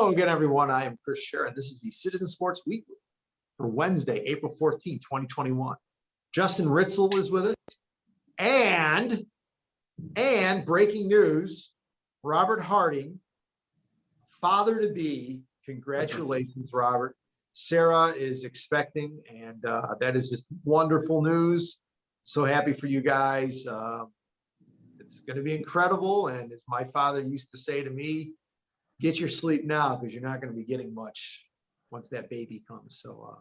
Hello again, everyone. I am Chris Scher, and this is the Citizen Sports Weekly for Wednesday, April 14, 2021. Justin Ritzel is with us. And breaking news, Robert Harding, father-to-be. Congratulations, Robert. Sarah is expecting, and that is just wonderful news. So happy for you guys. It's going to be incredible. And as my father used to say to me, get your sleep now because you're not going to be getting much once that baby comes. So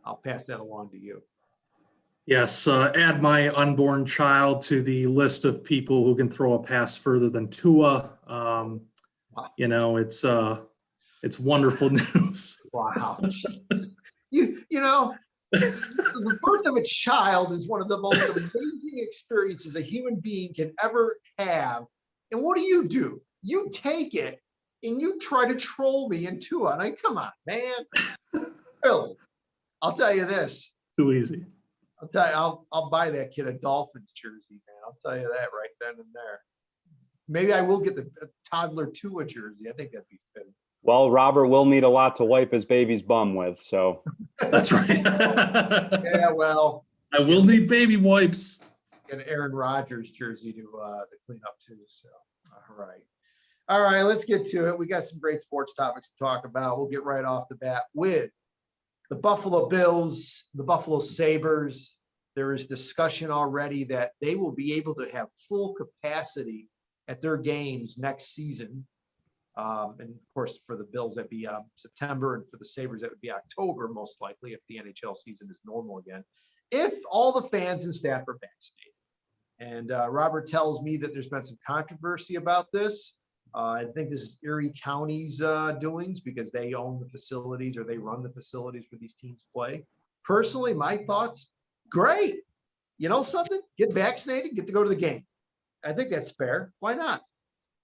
I'll pass that along to you. Yes, add my unborn child to the list of people who can throw a pass further than Tua. You know, it's wonderful news. Wow. You know, the birth of a child is one of the most amazing experiences a human being can ever have. And what do? You take it and you try to troll me into it. I mean, come on, man. Really, I'll tell you this. Too easy. I'll tell you, I'll buy that kid a Dolphins jersey, man. I'll tell you that right then and there. Maybe I will get the toddler Tua jersey. I think that'd be good. Well, Robert will need a lot to wipe his baby's bum with, so. That's right. Yeah, well. I will need baby wipes. An Aaron Rodgers jersey to clean up too. So, all right, let's get to it. We got some great sports topics to talk about. We'll get right off the bat with the Buffalo Bills, the Buffalo Sabres. There is discussion already that they will be able to have full capacity at their games next season. And of course, for the Bills, that'd be September, and for the Sabres, that would be October, most likely, if the NHL season is normal again, if all the fans and staff are vaccinated. And Robert tells me that there's been some controversy about this. I think this is Erie County's doings because they own the facilities or they run the facilities where these teams play. Personally, my thoughts, great. You know something? Get vaccinated, get to go to the game. I think that's fair. Why not?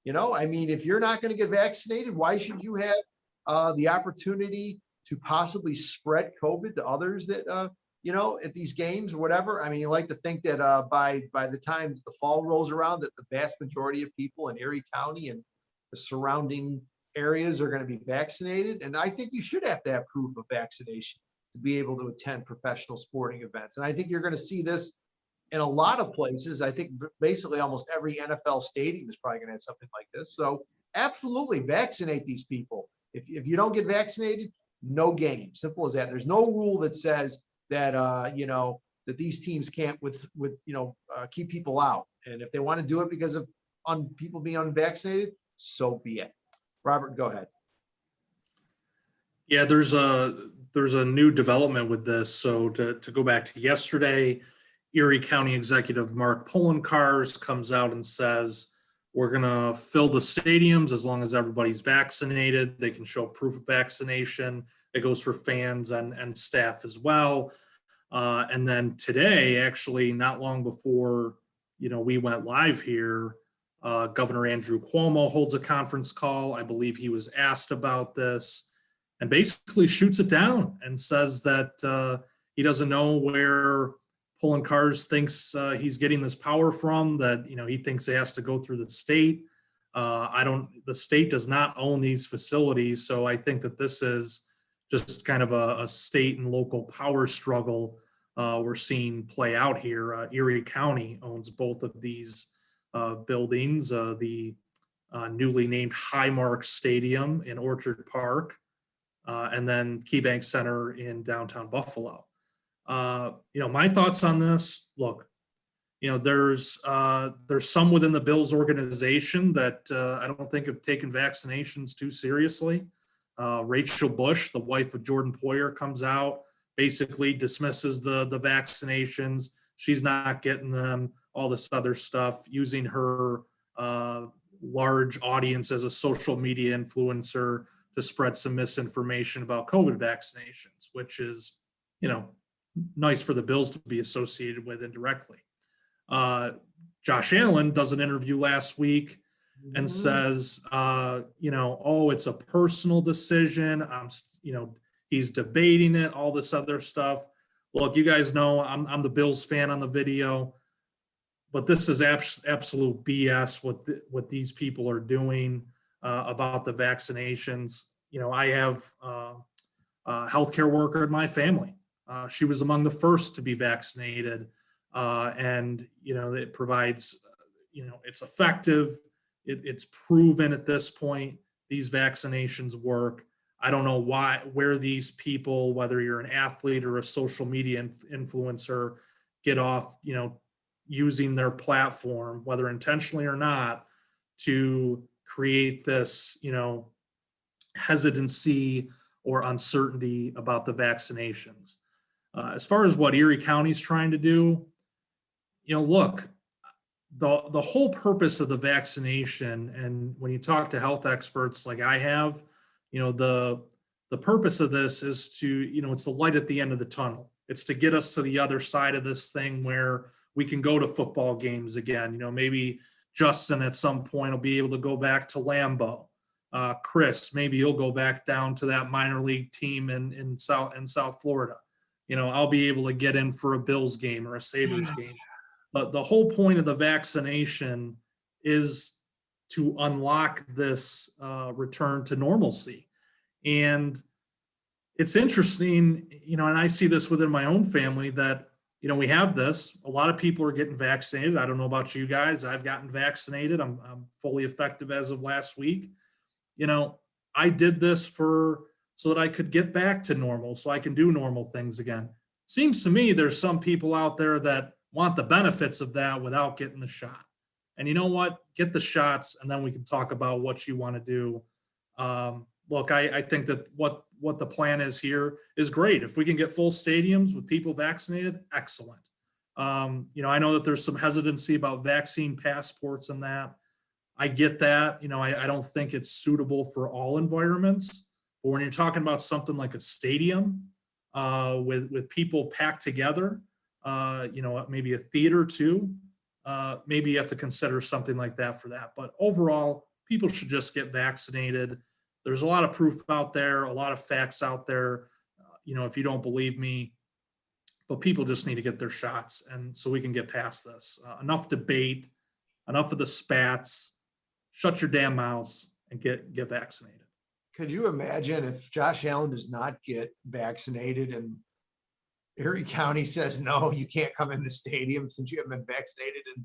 You know, I mean, if you're not going to get vaccinated, why should you have the opportunity to possibly spread COVID to others that, you know, at these games or whatever? I mean, you like to think that by the time the fall rolls around, that the vast majority of people in Erie County and the surrounding areas are going to be vaccinated. And I think you should have to have proof of vaccination to be able to attend professional sporting events. And I think you're going to see this in a lot of places. I think basically almost every NFL stadium is probably going to have something like this. So absolutely vaccinate these people. If you don't get vaccinated, no game. Simple as that. There's no rule that says that, you know, that these teams can't keep people out. And if they want to do it because of people being unvaccinated, so be it. Robert, go ahead. Yeah, there's a new development with this. So to go back to yesterday, Erie County Executive Mark Poloncarz comes out and says, we're going to fill the stadiums as long as everybody's vaccinated. They can show proof of vaccination. It goes for fans and staff as well. And then today, actually, not long before, you know, we went live here, Governor Andrew Cuomo holds a conference call. I believe he was asked about this and basically shoots it down and says that he doesn't know where Poloncarz thinks he's getting this power from, that, you know, he thinks it has to go through the state. The state does not own these facilities. So I think that this is just kind of a state and local power struggle we're seeing play out here. Erie County owns both of these buildings, the newly named Highmark Stadium in Orchard Park, and then KeyBank Center in downtown Buffalo. You know, my thoughts on this, look, you know, there's some within the Bills organization that I don't think have taken vaccinations too seriously. Rachel Bush, the wife of Jordan Poyer, comes out, basically dismisses the vaccinations. She's not getting them, all this other stuff, using her large audience as a social media influencer to spread some misinformation about COVID vaccinations, which is, you know, nice for the Bills to be associated with indirectly. Josh Allen does an interview last week and says, you know, oh, it's a personal decision. You know, he's debating it, all this other stuff. Look, you guys know I'm the Bills fan on the video, but this is absolute BS what these people are doing about the vaccinations. I have a healthcare worker in my family. She was among the first to be vaccinated, and it provides, it's effective. It's proven at this point these vaccinations work. I don't know where these people, whether you're an athlete or a social media influencer, get off, using their platform, whether intentionally or not, to create this, hesitancy or uncertainty about the vaccinations. As far as what Erie County is trying to do, look, the whole purpose of the vaccination, and when you talk to health experts like I have, the purpose of this is to, it's the light at the end of the tunnel. It's to get us to the other side of this thing where we can go to football games again. Maybe Justin at some point will be able to go back to Lambeau. Chris, maybe you'll go back down to that minor league team in South Florida. I'll be able to get in for a Bills game or a Sabres game. But the whole point of the vaccination is to unlock this return to normalcy. And it's interesting, and I see this within my own family that, we have this. A lot of people are getting vaccinated. I don't know about you guys. I've gotten vaccinated. I'm fully effective as of last week. I did this so that I could get back to normal, so I can do normal things again. Seems to me there's some people out there that want the benefits of that without getting the shot. And you know what? Get the shots, and then we can talk about what you want to do. Look, I think that what the plan is here is great. If we can get full stadiums with people vaccinated, excellent. I know that there's some hesitancy about vaccine passports and that. I get that. I don't think it's suitable for all environments. But when you're talking about something like a stadium with people packed together, maybe a theater too, maybe you have to consider something like that for that. But overall, people should just get vaccinated. There's a lot of proof out there, a lot of facts out there, if you don't believe me, but people just need to get their shots. And so we can get past this. Enough debate, enough of the spats. Shut your damn mouths and get vaccinated. Could you imagine if Josh Allen does not get vaccinated and Erie County says, no, you can't come in the stadium since you haven't been vaccinated? And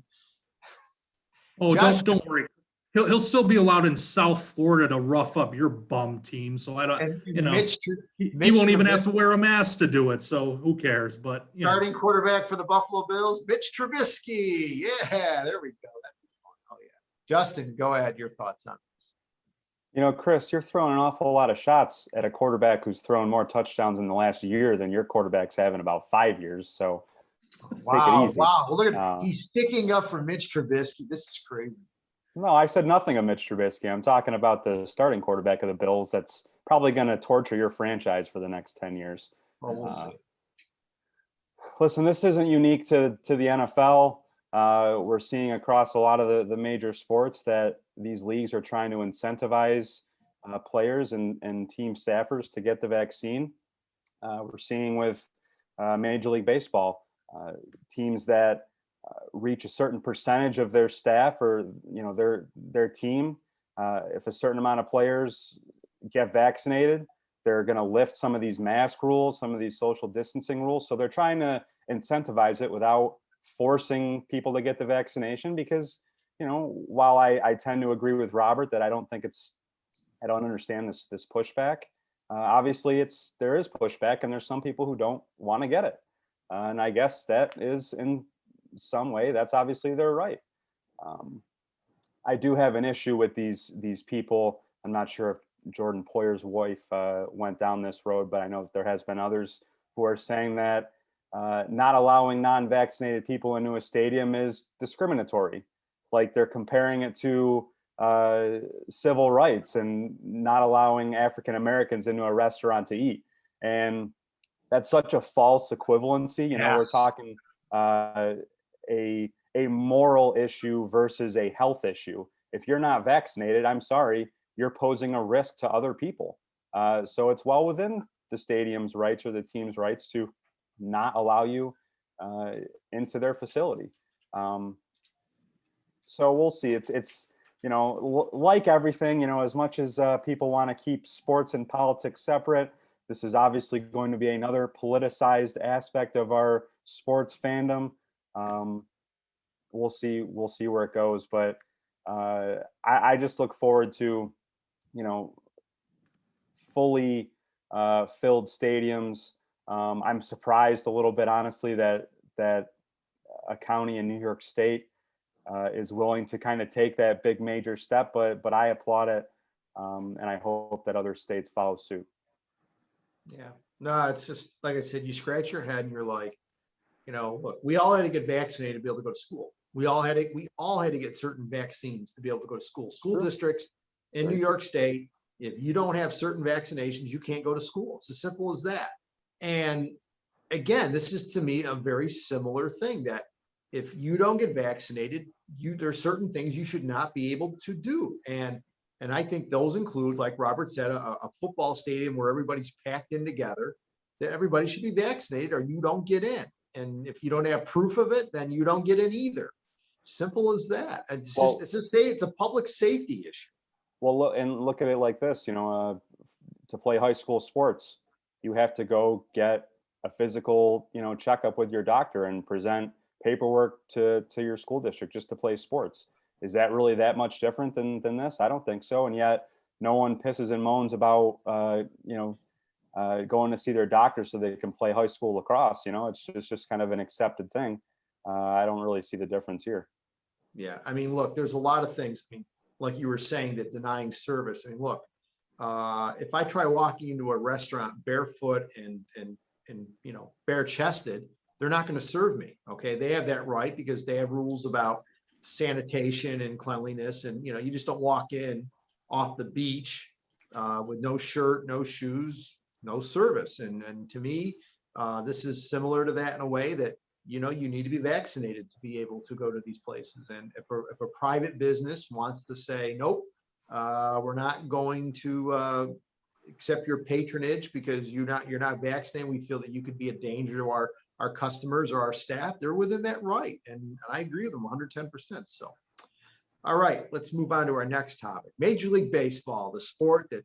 Oh, Josh- don't worry. He'll still be allowed in South Florida to rough up your bum team. So I don't, and Mitch he won't even have to wear a mask to do it. So who cares? But starting quarterback for the Buffalo Bills, Mitch Trubisky. Yeah, there we go. That'd be fun. Oh yeah. Justin, go ahead. Your thoughts on this? Chris, you're throwing an awful lot of shots at a quarterback who's thrown more touchdowns in the last year than your quarterback's have in about 5 years. So take it easy. Wow. Well, look at he's sticking up for Mitch Trubisky. This is crazy. No, I said nothing of Mitch Trubisky. I'm talking about the starting quarterback of the Bills that's probably going to torture your franchise for the next 10 years. Well, we'll see. Listen, this isn't unique to the NFL. We're seeing across a lot of the major sports that these leagues are trying to incentivize players and team staffers to get the vaccine. We're seeing with Major League Baseball, teams that reach a certain percentage of their staff or their team. If a certain amount of players get vaccinated, they're going to lift some of these mask rules, some of these social distancing rules. So they're trying to incentivize it without forcing people to get the vaccination, because while I tend to agree with Robert that I don't understand this pushback. Obviously there is pushback, and there's some people who don't want to get it. And I guess that is in some way, that's obviously their right. I do have an issue with these people. I'm not sure if Jordan Poyer's wife went down this road, but I know that there has been others who are saying that not allowing non-vaccinated people into a stadium is discriminatory. Like they're comparing it to civil rights and not allowing African Americans into a restaurant to eat. And that's such a false equivalency. We're talking a moral issue versus a health issue. If you're not vaccinated, I'm sorry, you're posing a risk to other people. So it's well within the stadium's rights or the team's rights to not allow you into their facility. So we'll see. It's like everything, as much as people want to keep sports and politics separate, this is obviously going to be another politicized aspect of our sports fandom. We'll see where it goes, but I just look forward to, fully filled stadiums. I'm surprised a little bit, honestly, that a county in New York State is willing to kind of take that big major step, but I applaud it, and I hope that other states follow suit. Yeah. No, it's just, like I said, you scratch your head and you're like, look, we all had to get vaccinated to be able to go to school. We all had to get certain vaccines to be able to go to school. School True. districts in New Right. York State, if you don't have certain vaccinations, you can't go to school. It's as simple as that. And again, this is to me a very similar thing, that if you don't get vaccinated, there's certain things you should not be able to do. And I think those include, like Robert said, a football stadium where everybody's packed in together, that everybody should be vaccinated or you don't get in. And if you don't have proof of it, then you don't get in either. Simple as that. Well, It's a public safety issue. Well, look at it like this, to play high school sports, you have to go get a physical, checkup with your doctor and present paperwork to your school district just to play sports. Is that really that much different than this? I don't think so. And yet no one pisses and moans about, going to see their doctor so they can play high school lacrosse. It's just kind of an accepted thing. I don't really see the difference here. Yeah, I mean, look, there's a lot of things. I mean, like you were saying, that denying service. I mean, look, if I try walking into a restaurant barefoot and bare chested, they're not going to serve me. Okay, they have that right because they have rules about sanitation and cleanliness, and you just don't walk in off the beach with no shirt, no shoes, no service. And to me, this is similar to that in a way that you need to be vaccinated to be able to go to these places. And if a private business wants to say, nope, we're not going to accept your patronage because you're not vaccinated, we feel that you could be a danger to our customers or our staff, they're within that right. And I agree with them 110%. So, all right, let's move on to our next topic. Major League Baseball, the sport that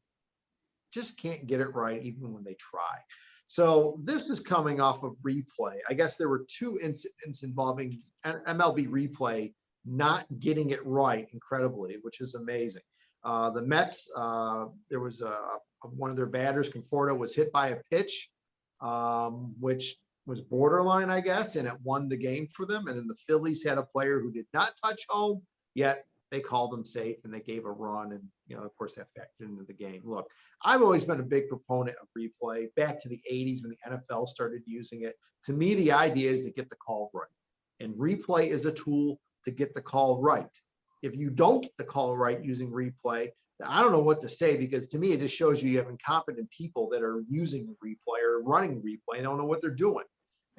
just can't get it right even when they try. So this is coming off of replay. I guess there were two incidents involving MLB replay not getting it right, incredibly, which is amazing. The Mets, there was one of their batters, Conforto, was hit by a pitch, which was borderline, I guess, and it won the game for them. And then the Phillies had a player who did not touch home, yet they called them safe and they gave a run. And, of course, that factored into the game. Look, I've always been a big proponent of replay back to the 80s when the NFL started using it. To me, the idea is to get the call right. And replay is a tool to get the call right. If you don't get the call right using replay, I don't know what to say, because to me, it just shows you have incompetent people that are using replay or running replay and don't know what they're doing.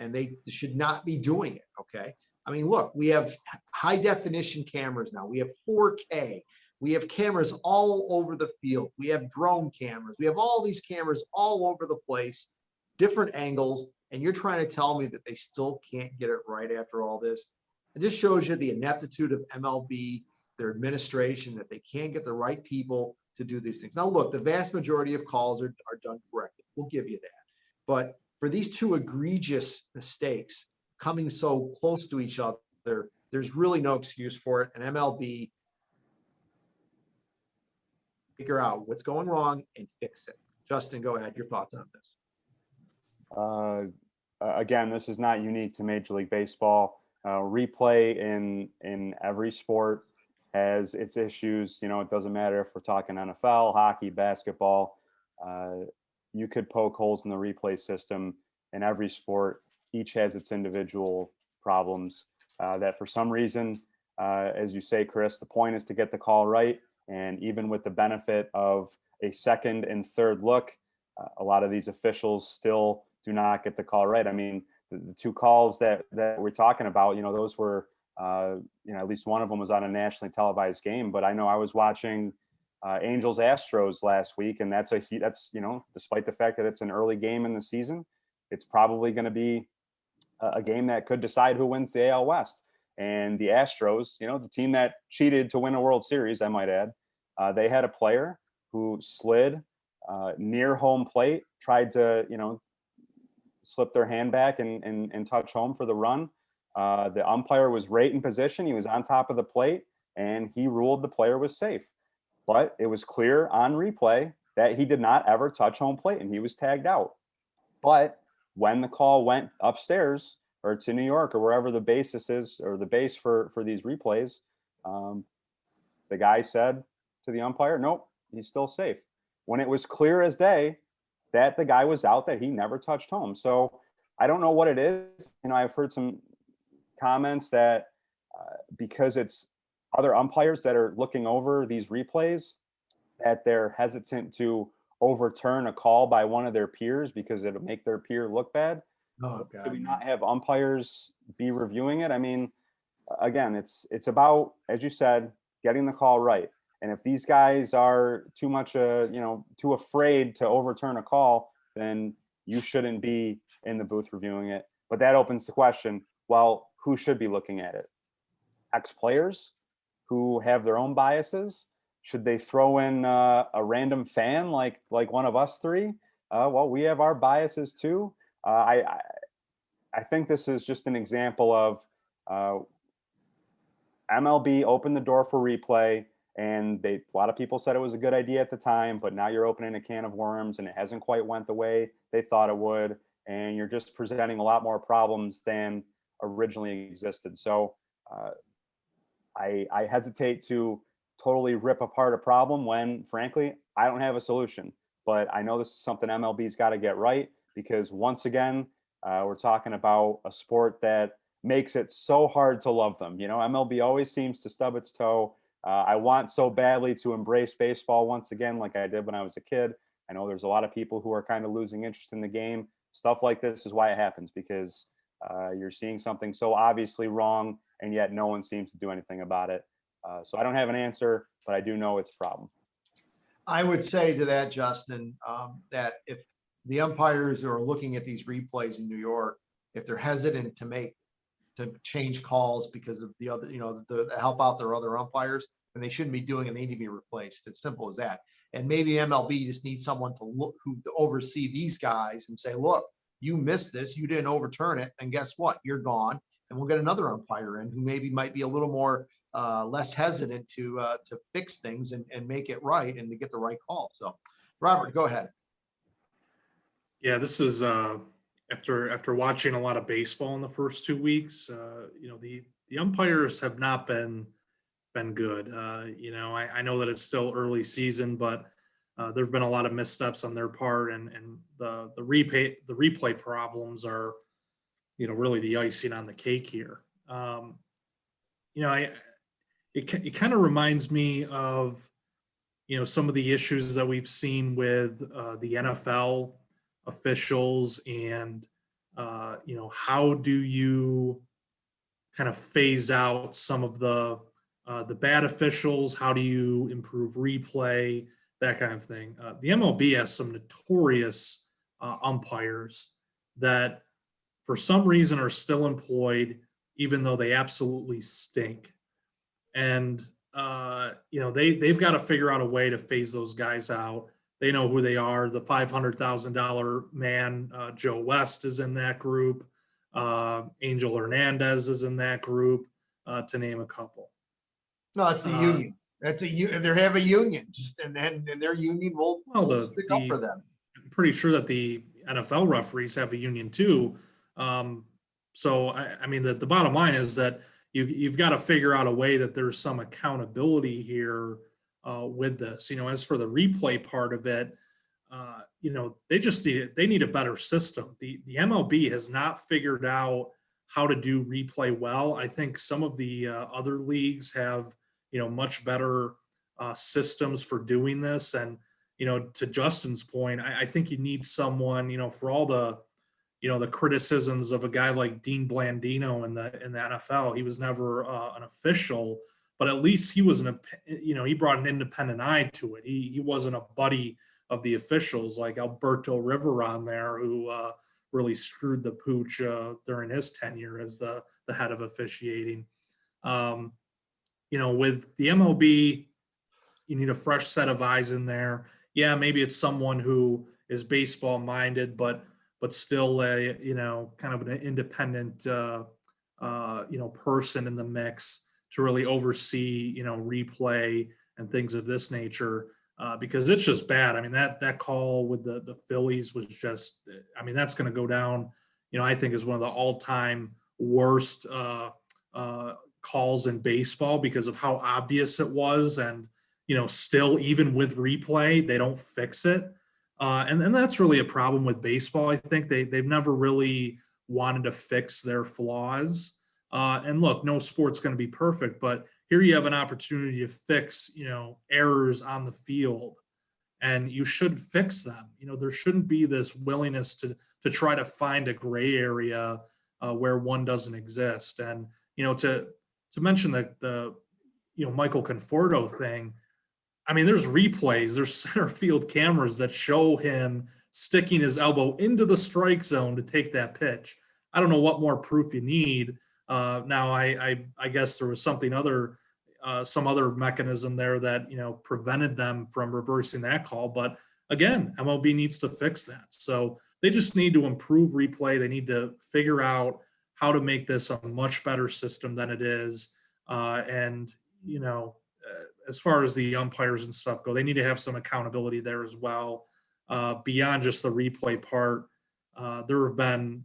And they should not be doing it, okay? I mean, look, we have high definition cameras now. We have 4K. We have cameras all over the field. We have drone cameras. We have all these cameras all over the place, different angles. And you're trying to tell me that they still can't get it right after all this? It just shows you the ineptitude of MLB, their administration, that they can't get the right people to do these things. Now, look, the vast majority of calls are done correctly. We'll give you that. But for these two egregious mistakes coming so close to each other, there's really no excuse for it. And MLB, figure out what's going wrong and fix it. Justin, go ahead. Your thoughts on this? Again, this is not unique to Major League Baseball. Replay in every sport has its issues. It doesn't matter if we're talking NFL, hockey, basketball. You could poke holes in the replay system in every sport. Each has its individual problems that for some reason, as you say, Chris, the point is to get the call right. And even with the benefit of a second and third look, a lot of these officials still do not get the call right. I mean, the two calls that we're talking about, those were, at least one of them was on a nationally televised game. But I know I was watching Angels Astros last week, and that's despite the fact that it's an early game in the season, it's probably going to be a game that could decide who wins the AL West. And the Astros, the team that cheated to win a World Series, I might add, they had a player who slid near home plate, tried to, slip their hand back and touch home for the run. The umpire was right in position. He was on top of the plate, and he ruled the player was safe. But it was clear on replay that he did not ever touch home plate, and he was tagged out. But when the call went upstairs or to New York or wherever the basis is, or the base for these replays, the guy said to the umpire, nope, he's still safe. When it was clear as day that the guy was out, that he never touched home. So I don't know what it is. I've heard some comments that because it's other umpires that are looking over these replays, that they're hesitant to overturn a call by one of their peers because it'll make their peer look bad. Oh, Do we God. not have umpires be reviewing it? I mean, again, it's about, as you said, getting the call right. And if these guys are too much, too afraid to overturn a call, then you shouldn't be in the booth reviewing it. But that opens the question, well, who should be looking at it? Ex-players who have their own biases? Should they throw in a random fan like one of us three? Well, we have our biases too. I think this is just an example of MLB opened the door for replay, and a lot of people said it was a good idea at the time, but now you're opening a can of worms, and it hasn't quite went the way they thought it would, and you're just presenting a lot more problems than originally existed. So I hesitate to totally rip apart a problem when, frankly, I don't have a solution. But I know this is something MLB's got to get right, because once again, we're talking about a sport that makes it so hard to love them. MLB always seems to stub its toe. I want so badly to embrace baseball once again, like I did when I was a kid. I know there's a lot of people who are kind of losing interest in the game. Stuff like this is why it happens, because you're seeing something so obviously wrong, and yet no one seems to do anything about it. So I don't have an answer, but I do know it's a problem. I would say to that, Justin, that if the umpires who are looking at these replays in New York, if they're hesitant to change calls because of the other, to help out their other umpires, then they shouldn't be doing it. They need to be replaced. It's simple as that. And maybe MLB just needs someone to oversee these guys and say, look, you missed this, you didn't overturn it, and guess what? You're gone. And we'll get another umpire in who maybe might be a little more less hesitant to fix things and make it right and to get the right call. So, Robert, go ahead. Yeah, this is after watching a lot of baseball in the first 2 weeks. The umpires have not been good. I know that it's still early season, but there've been a lot of missteps on their part, and the replay problems are really the icing on the cake here. It kind of reminds me of some of the issues that we've seen with the NFL officials, and how do you kind of phase out some of the bad officials? How do you improve replay, that kind of thing? The MLB has some notorious umpires that for some reason are still employed, even though they absolutely stink. And they've got to figure out a way to phase those guys out. They know who they are. The $500,000 man, Joe West, is in that group. Angel Hernandez is in that group, to name a couple. No, it's the union. That's they have a union, and their union will stick up for them. I'm pretty sure that the NFL referees have a union too. So I mean, the bottom line is that you've got to figure out a way that there's some accountability here with this. As for the replay part of it, they need a better system. The MLB has not figured out how to do replay well. I think some of the other leagues have much better systems for doing this. And to Justin's point, I think you need someone, for all the the criticisms of a guy like Dean Blandino in the NFL. He was never an official, but at least he was he brought an independent eye to it. He wasn't a buddy of the officials like Alberto Riveron there, who really screwed the pooch during his tenure as the head of officiating. With the MLB, you need a fresh set of eyes in there. Yeah, maybe it's someone who is baseball minded, but still a kind of an independent person in the mix to really oversee replay and things of this nature, because it's just bad. I mean, that call with the Phillies was just, I mean, that's going to go down, I think is one of the all-time worst calls in baseball because of how obvious it was. And still, even with replay, they don't fix it. And that's really a problem with baseball. I think they've never really wanted to fix their flaws. And look, no sport's going to be perfect, but here you have an opportunity to fix, errors on the field, and you should fix them. There shouldn't be this willingness to try to find a gray area where one doesn't exist. And to mention that the Michael Conforto thing, I mean, there's replays, there's center field cameras that show him sticking his elbow into the strike zone to take that pitch. I don't know what more proof you need. Now, I guess there was some other mechanism there that prevented them from reversing that call. But again, MLB needs to fix that. So they just need to improve replay. They need to figure out how to make this a much better system than it is. And as far as the umpires and stuff go, they need to have some accountability there as well, beyond just the replay part. There have been,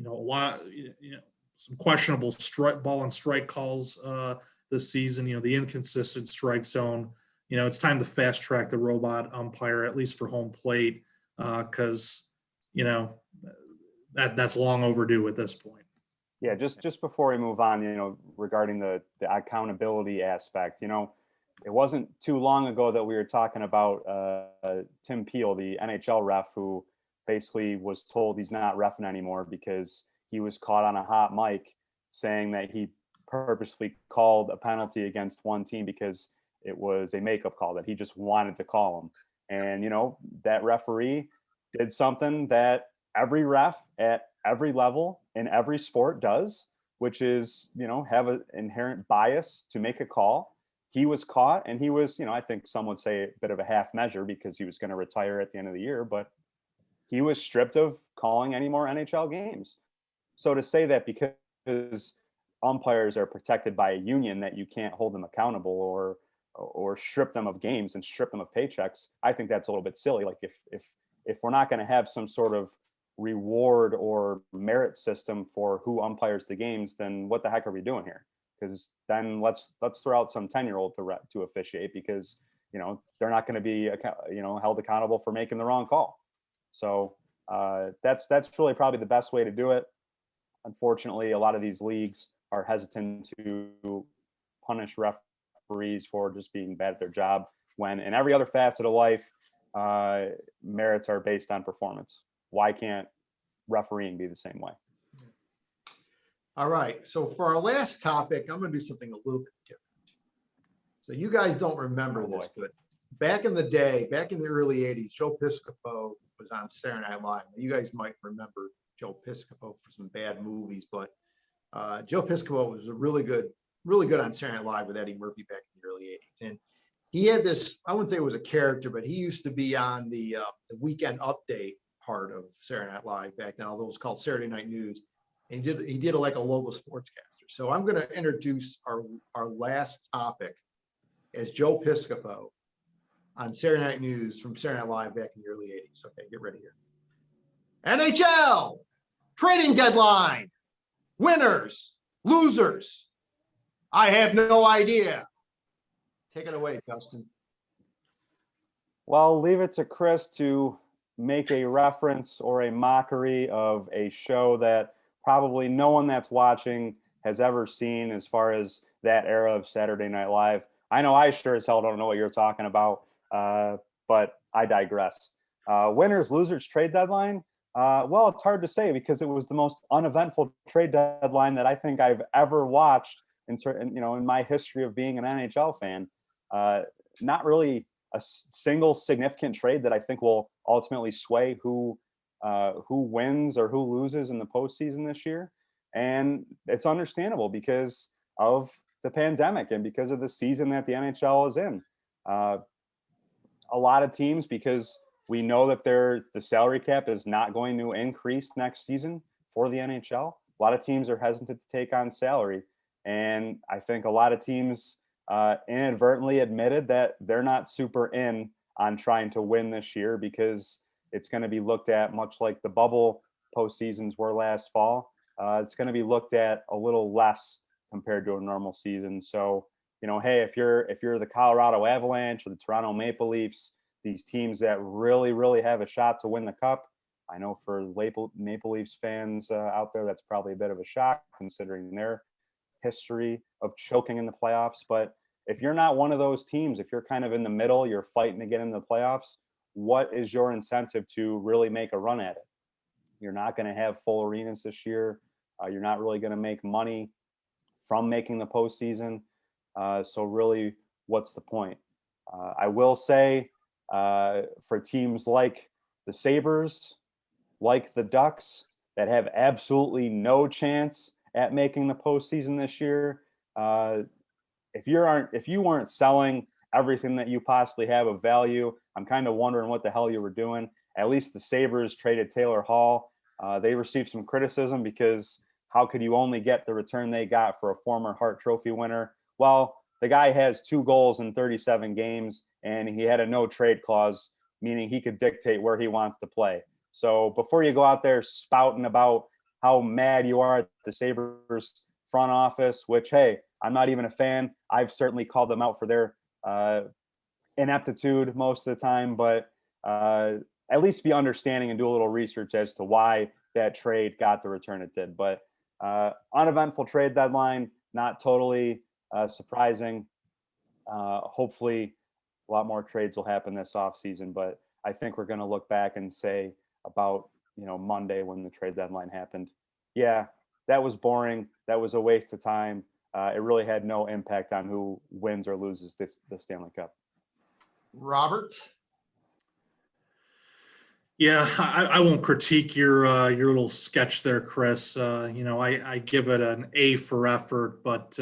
a lot, some questionable ball and strike calls this season. The inconsistent strike zone. It's time to fast track the robot umpire, at least for home plate, because that's long overdue at this point. Yeah, just before we move on, regarding the accountability aspect, it wasn't too long ago that we were talking about Tim Peel, the NHL ref, who basically was told he's not reffing anymore because he was caught on a hot mic saying that he purposely called a penalty against one team because it was a makeup call that he just wanted to call him. And, that referee did something that every ref at every level in every sport does, which is, have an inherent bias to make a call. He was caught, and he was, I think some would say a bit of a half measure because he was going to retire at the end of the year, but he was stripped of calling any more NHL games. So to say that because umpires are protected by a union that you can't hold them accountable or strip them of games and strip them of paychecks, I think that's a little bit silly. Like if we're not going to have some sort of reward or merit system for who umpires the games, then what the heck are we doing here? Because then let's throw out some 10-year-old to officiate, because they're not going to be held accountable for making the wrong call. So that's really probably the best way to do it. Unfortunately, a lot of these leagues are hesitant to punish referees for just being bad at their job, when in every other facet of life, merits are based on performance. Why can't refereeing be the same way? All right. So for our last topic, I'm going to do something a little bit different. So you guys don't remember this, but back in the day, back in the early 80s, Joe Piscopo was on Saturday Night Live. You guys might remember Joe Piscopo for some bad movies, but Joe Piscopo was really good on Saturday Night Live with Eddie Murphy back in the early 80s. And he had this, I wouldn't say it was a character, but he used to be on the weekend update part of Saturday Night Live back then, although it was called Saturday Night News. And he did it like a local sportscaster. So I'm going to introduce our last topic as Joe Piscopo on Saturday Night News from Saturday Night Live back in the early 80s. Okay, get ready here. NHL Trading Deadline. Winners, losers. I have no idea. Take it away, Justin. Well, leave it to Chris to make a reference or a mockery of a show that probably no one that's watching has ever seen as far as that era of Saturday Night Live. I know I sure as hell don't know what you're talking about, but I digress. Winners, losers, trade deadline. Well, it's hard to say because it was the most uneventful trade deadline that I think I've ever watched in my history of being an NHL fan. Not really a single significant trade that I think will ultimately sway who wins or who loses in the postseason this year. And it's understandable because of the pandemic and because of the season that the NHL is in. A lot of teams, because we know that the salary cap is not going to increase next season for the NHL. A lot of teams are hesitant to take on salary. And I think a lot of teams inadvertently admitted that they're not super in on trying to win this year because it's going to be looked at much like the bubble postseasons were last fall. It's going to be looked at a little less compared to a normal season. So, hey, if you're the Colorado Avalanche or the Toronto Maple Leafs, these teams that really, really have a shot to win the cup, I know for Maple Leafs fans out there, that's probably a bit of a shock considering their history of choking in the playoffs. But if you're not one of those teams, if you're kind of in the middle, you're fighting to get into the playoffs, what is your incentive to really make a run at it? You're not going to have full arenas this year. You're not really going to make money from making the postseason. So really, what's the point? I will say for teams like the Sabres, like the Ducks, that have absolutely no chance at making the postseason this year, if you weren't selling everything that you possibly have of value, I'm kind of wondering what the hell you were doing. At least the Sabres traded Taylor Hall. They received some criticism because how could you only get the return they got for a former Hart Trophy winner? Well, the guy has 2 goals in 37 games, and he had a no trade clause, meaning he could dictate where he wants to play. So before you go out there spouting about how mad you are at the Sabres front office, which, hey, I'm not even a fan. I've certainly called them out for their ineptitude most of the time, but at least be understanding and do a little research as to why that trade got the return it did. But uneventful trade deadline, not totally surprising. Hopefully a lot more trades will happen this offseason, but I think we're going to look back and say about, Monday when the trade deadline happened, yeah, that was boring. That was a waste of time. It really had no impact on who wins or loses the Stanley Cup. Robert? Yeah, I won't critique your little sketch there, Chris. I give it an A for effort, but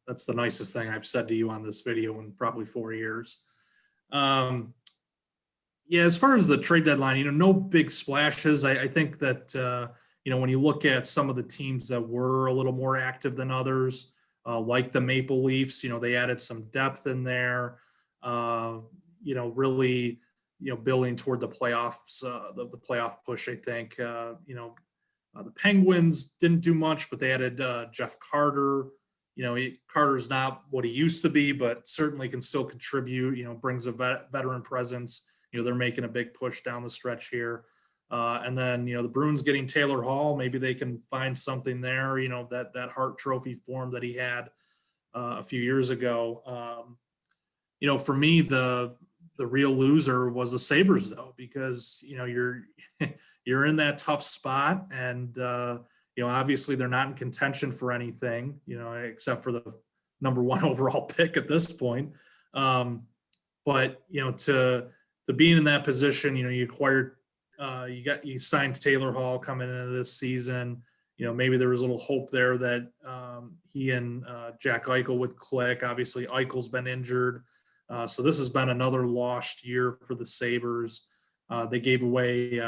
that's the nicest thing I've said to you on this video in probably 4 years. Yeah, as far as the trade deadline, no big splashes. I think that when you look at some of the teams that were a little more active than others, like the Maple Leafs, they added some depth in there. Really. Building toward the playoffs, the playoff push, I think. The Penguins didn't do much, but they added Jeff Carter. Carter's not what he used to be, but certainly can still contribute, brings a veteran presence. They're making a big push down the stretch here. And then, the Bruins getting Taylor Hall, maybe they can find something there, that Hart Trophy form that he had a few years ago. For me, the real loser was the Sabres, though, because you're in that tough spot, and obviously they're not in contention for anything, except for the number 1 overall pick at this point. But to being in that position, you acquired, you signed Taylor Hall coming into this season. Maybe there was a little hope there that he and Jack Eichel would click. Obviously, Eichel's been injured. So this has been another lost year for the Sabres. They gave away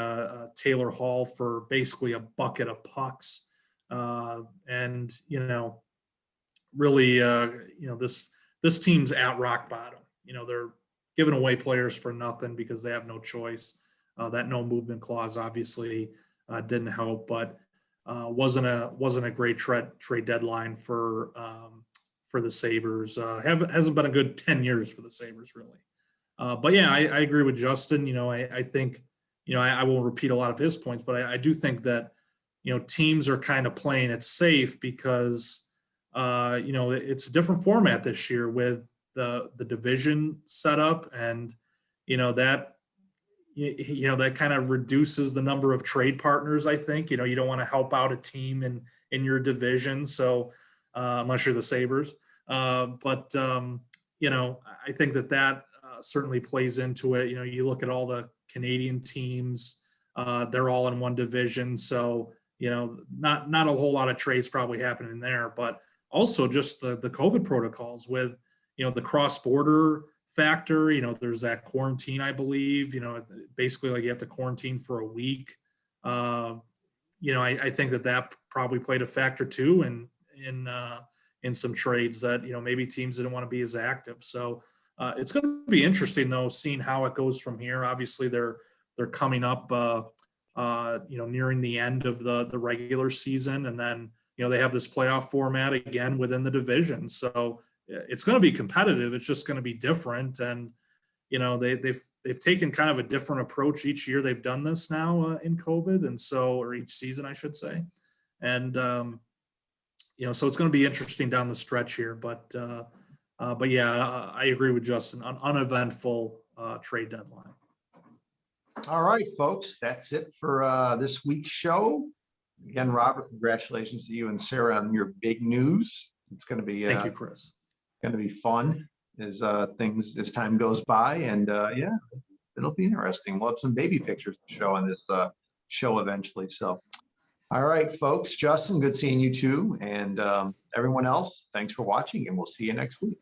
Taylor Hall for basically a bucket of pucks. And, really, this team's at rock bottom. They're giving away players for nothing because they have no choice. That no movement clause obviously didn't help, but wasn't a great trade deadline for the Sabres. Hasn't been a good 10 years for the Sabres, really. But yeah, I agree with Justin. I think, I won't repeat a lot of his points, but I do think that, teams are kind of playing it safe because, it's a different format this year with the division setup, and, that kind of reduces the number of trade partners. I think, you don't want to help out a team in your division. So, unless you're the Sabres. But I think that certainly plays into it. You look at all the Canadian teams, they're all in one division. So, not a whole lot of trades probably happening there, but also just the COVID protocols with, the cross-border factor. There's that quarantine, I believe, basically like you have to quarantine for a week. I think that probably played a factor too in some trades that, maybe teams didn't want to be as active. So it's going to be interesting though, seeing how it goes from here. Obviously they're coming up, nearing the end of the regular season, and then, they have this playoff format again within the division. So it's going to be competitive. It's just going to be different. And, they've taken kind of a different approach each year they've done this now in COVID. And so, or each season, I should say. And, so it's going to be interesting down the stretch here, but yeah, I agree with Justin, an uneventful trade deadline. All right, folks, that's it for this week's show. Again, Robert, congratulations to you and Sarah on your big news. It's going to be Thank you, Chris. going to be fun as time goes by, and yeah, it'll be interesting. We'll have some baby pictures to show on this show eventually. So, all right, folks, Justin, good seeing you too, and everyone else, thanks for watching, and we'll see you next week.